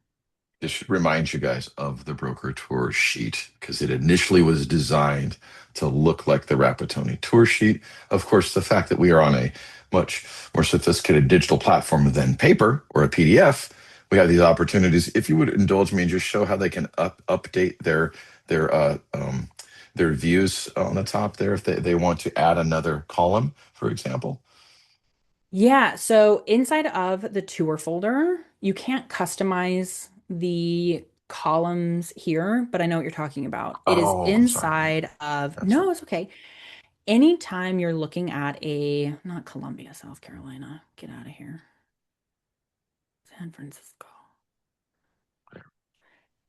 this should remind you guys of the broker tour sheet because it initially was designed to look like the Rapatoni tour sheet. Of course, the fact that we are on a much more sophisticated digital platform than paper or a PDF, we have these opportunities. If you would indulge me and just show how they can update their their views on the top there if they want to add another column, for example. Yeah, so inside of the tour folder, you can't customize the columns here, but I know what you're talking about. It is Oh, I'm sorry. inside of, That's right. no, it's okay. Anytime you're looking at a, not Columbia, South Carolina, get out of here. San Francisco.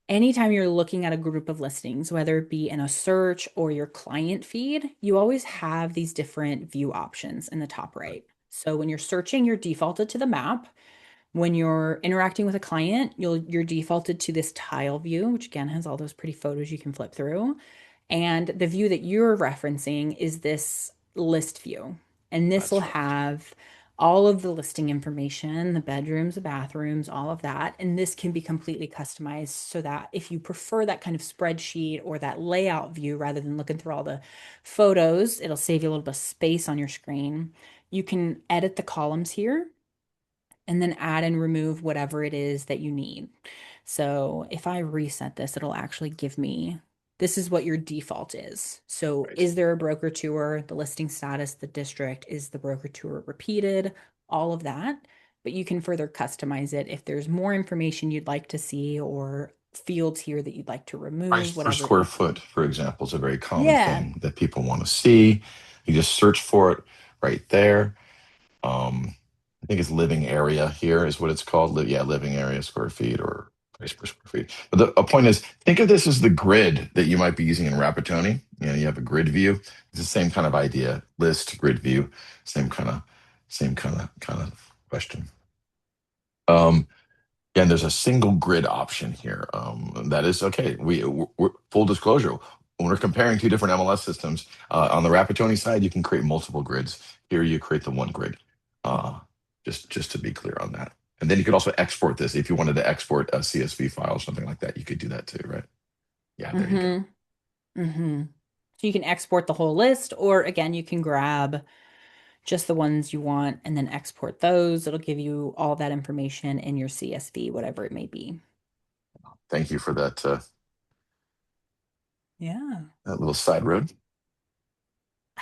Anytime you're looking at a group of listings, whether it be in a search or your client feed, you always have these different view options in the top right. So when you're searching, you're defaulted to the map. When you're interacting with a client, you're defaulted to this tile view, which again has all those pretty photos you can flip through. And the view that you're referencing is this list view. And this will That's right. have all of the listing information, the bedrooms, the bathrooms, all of that. And this can be completely customized so that if you prefer that kind of spreadsheet or that layout view rather than looking through all the photos, it'll save you a little bit of space on your screen. You can edit the columns here and then add and remove whatever it is that you need. So if I reset this, it'll actually give me this is what your default is. So Right. is there a broker tour, the listing status, the district, is the broker tour repeated, all of that. But you can further customize it if there's more information you'd like to see or fields here that you'd like to Price remove, per whatever it square may foot, be. for example, is a very common Yeah. thing that people want to see. You just search for it right there. I think it's living area here is what it's called. Yeah, living area square feet or price per square feet. But the a point is, think of this as the grid that you might be using in Rapatoni. You know, you have a grid view. It's the same kind of idea. List, grid view, same kind of question. Um, and there's a single grid option here. That is okay. We're full disclosure. When we're comparing two different MLS systems, on the Rapatoni side, you can create multiple grids. Here, you create the one grid. Uh, just to be clear on that. And then you could also export this if you wanted to export a CSV file or something like that. You could do that too, right? Yeah, there you go. Mm-hmm. Mm-hmm. So you can export the whole list, or again, you can grab just the ones you want and then export those. It'll give you all that information in your CSV, whatever it may be. Thank you for that Yeah. that little side road.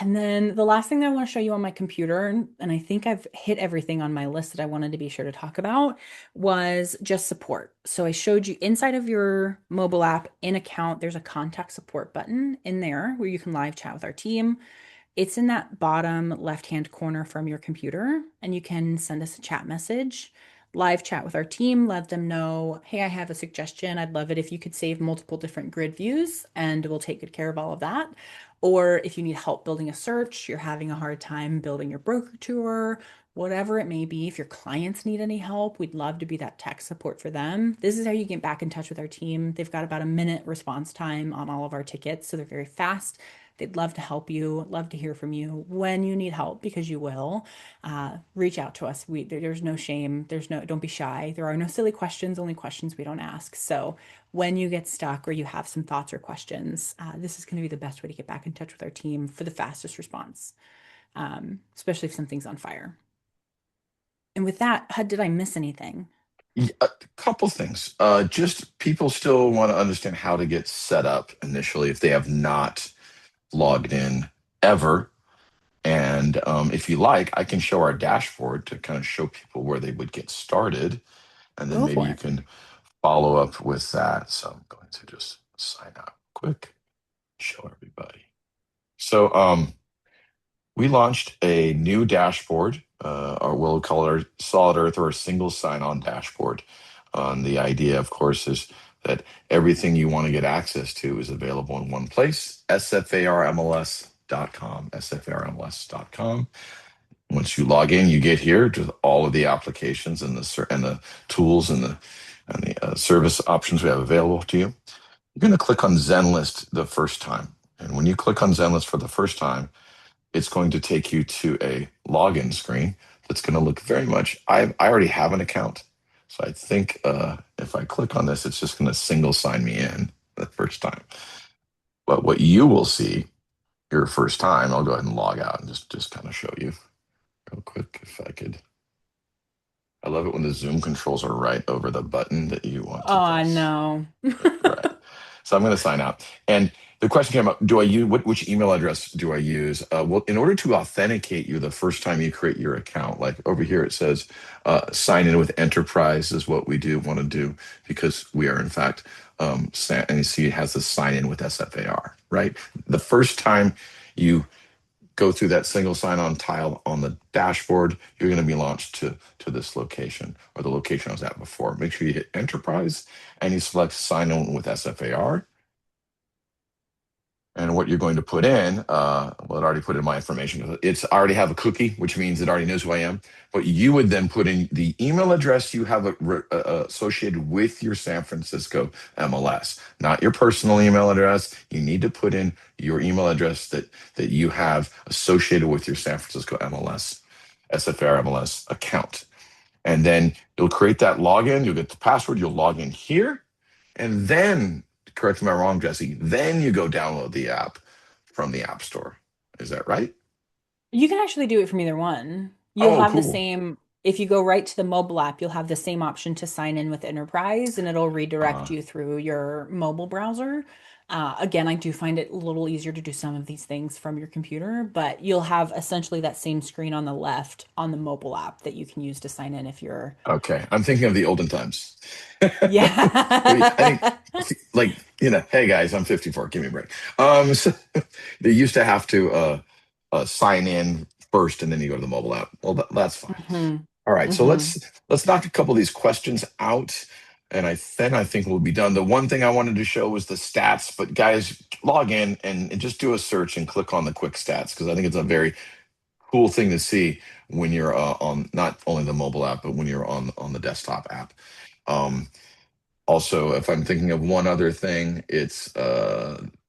And then the last thing that I want to show you on my computer, and I think I've hit everything on my list that I wanted to be sure to talk about, was just support. So I showed you inside of your mobile app in account, there's a contact support button in there where you can live chat with our team. It's in that bottom left-hand corner from your computer, and you can send us a chat message, live chat with our team, let them know, hey, I have a suggestion. I'd love it if you could save multiple different grid views, and we'll take good care of all of that. Or if you need help building a search, you're having a hard time building your broker tour, whatever it may be, if your clients need any help, we'd love to be that tech support for them. This is how you get back in touch with our team. They've got about a minute response time on all of our tickets, so they're very fast. They'd love to help you, love to hear from you when you need help because you will. Reach out to us. There's no shame. Don't be shy. There are no silly questions, only questions we don't ask. So when you get stuck or you have some thoughts or questions, this is going to be the best way to get back in touch with our team for the fastest response, especially if something's on fire. And with that, did I miss anything? A couple things. Just people still want to understand how to get set up initially if they have not logged in ever. And if you like, I can show our dashboard to kind of show people where they would get started. And then Go maybe for you it. can follow up with that. So I'm going to just sign out quick, show everybody. So we launched a new dashboard, or we'll call it our Solid Earth or a single sign-on dashboard. The idea, of course, is that everything you want to get access to is available in one place, sfarmls.com, sfarmls.com. Once you log in, you get here to all of the applications and the tools and the service options we have available to you. You're going to click on Zenlist the first time. And when you click on Zenlist for the first time, it's going to take you to a login screen that's going to look very much. I already have an account. So I think if I click on this, it's just going to single sign me in the first time. But what you will see your first time, I'll go ahead and log out and just kind of show you real quick if I could. I love it when the Zoom controls are right over the button that you want to Oh, press. no. Right. So I'm going to sign out. And the question came up, do I use which email address do I use? Well, in order to authenticate you the first time you create your account, like over here it says sign in with Enterprise is what we do want to do because we are in fact, and you see it has the sign in with SFAR, right? The first time you go through that single sign-on tile on the dashboard, you're going to be launched to this location or the location I was at before. Make sure you hit Enterprise and you select Sign On with SFAR. And what you're going to put in, well, it already put in my information. I already have a cookie, which means it already knows who I am. But you would then put in the email address you have associated with your San Francisco MLS, not your personal email address. You need to put in your email address that you have associated with your San Francisco MLS, SFR MLS account. And then you'll create that login. You'll get the password. You'll log in here. And then, correct me if I'm wrong, Jesse, then you go download the app from the App Store. Is that right? You can actually do it from either one. You'll Oh, have the cool. same, if you go right to the mobile app, you'll have the same option to sign in with Enterprise and it'll redirect Uh, you through your mobile browser. Again, I do find it a little easier to do some of these things from your computer, but you'll have essentially that same screen on the left on the mobile app that you can use to sign in if you're, okay. I'm thinking of the olden times. I think, yeah. like, hey guys, I'm 54. Give me a break. So they used to have to sign in first and then you go to the mobile app. Well, that's fine. hmm All right, so hmm let's knock a couple of these questions out, and I think we'll be done. The one thing I wanted to show was the stats, but guys, log in and just do a search and click on the quick stats because I think it's a very cool thing to see when you're on not only the mobile app but when you're on the desktop app. Um, Also, if I'm thinking of one other thing, it's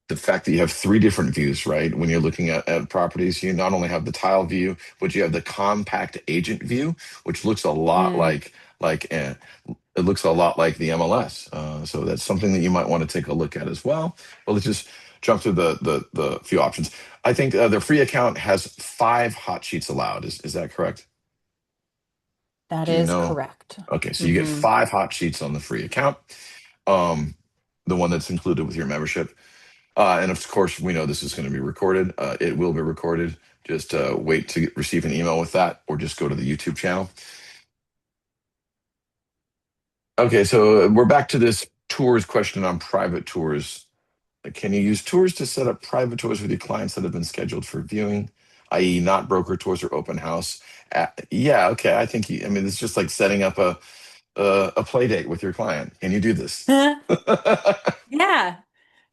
the fact that you have three different views, right? When you're looking at properties, you not only have the tile view, but you have the compact agent view, which looks a lot Mm. like it looks a lot like the MLS. So that's something that you might want to take a look at as well. But let's just jump through the few options. I think the free account has 5 hot sheets allowed. Is that correct? That Do you is know? correct. Okay, so you get hmm 5 hot sheets on the free account, um, the one that's included with your membership. And of course, we know this is going to be recorded. It will be recorded. Just wait to receive an email with that, or just go to the YouTube channel. Okay, so we're back to this tours question on private tours. Can you use tours to set up private tours with your clients that have been scheduled for viewing, i.e., not broker tours or open house? Yeah, okay. I think I mean, it's just like setting up a play date with your client. Can you do this? Yeah.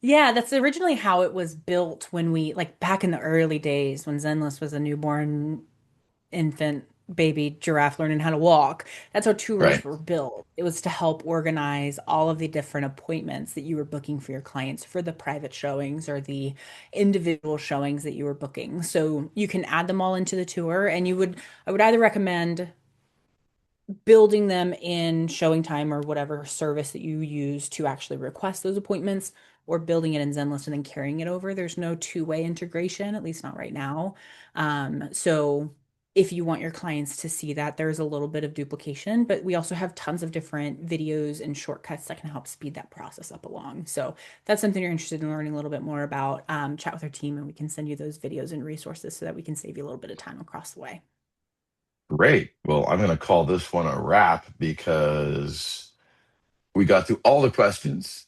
Yeah, that's originally how it was built when we, like back in the early days when Zenlist was a newborn infant baby giraffe learning how to walk. That's how tours Right. were built. It was to help organize all of the different appointments that you were booking for your clients for the private showings or the individual showings that you were booking. So you can add them all into the tour, and I would either recommend building them in showing time or whatever service that you use to actually request those appointments, or building it in Zenlist and then carrying it over. There's no two-way integration, at least not right now. So if you want your clients to see that, there's a little bit of duplication, but we also have tons of different videos and shortcuts that can help speed that process up along. So if that's something you're interested in learning a little bit more about, chat with our team and we can send you those videos and resources so that we can save you a little bit of time across the way. Great. Well, I'm going to call this one a wrap because we got through all the questions.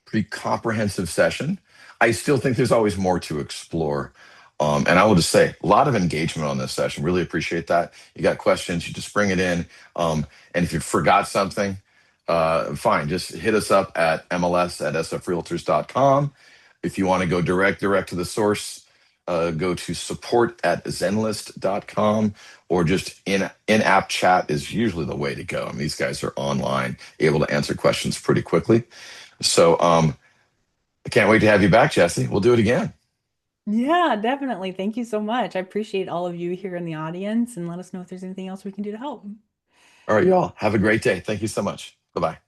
Pretty comprehensive session. I still think there's always more to explore. And I will just say, a lot of engagement on this session. Really appreciate that. You got questions, you just bring it in. And if you forgot something, fine, just hit us up at mls@sfrealtors.com. If you want to go direct to the source, go to support@zenlist.com, or just in-app chat is usually the way to go. I mean, these guys are online, able to answer questions pretty quickly. So I can't wait to have you back, Jesse. We'll do it again. Yeah, definitely. Thank you so much. I appreciate all of you here in the audience and let us know if there's anything else we can do to help. All right, y'all. Have a great day. Thank you so much. Bye bye.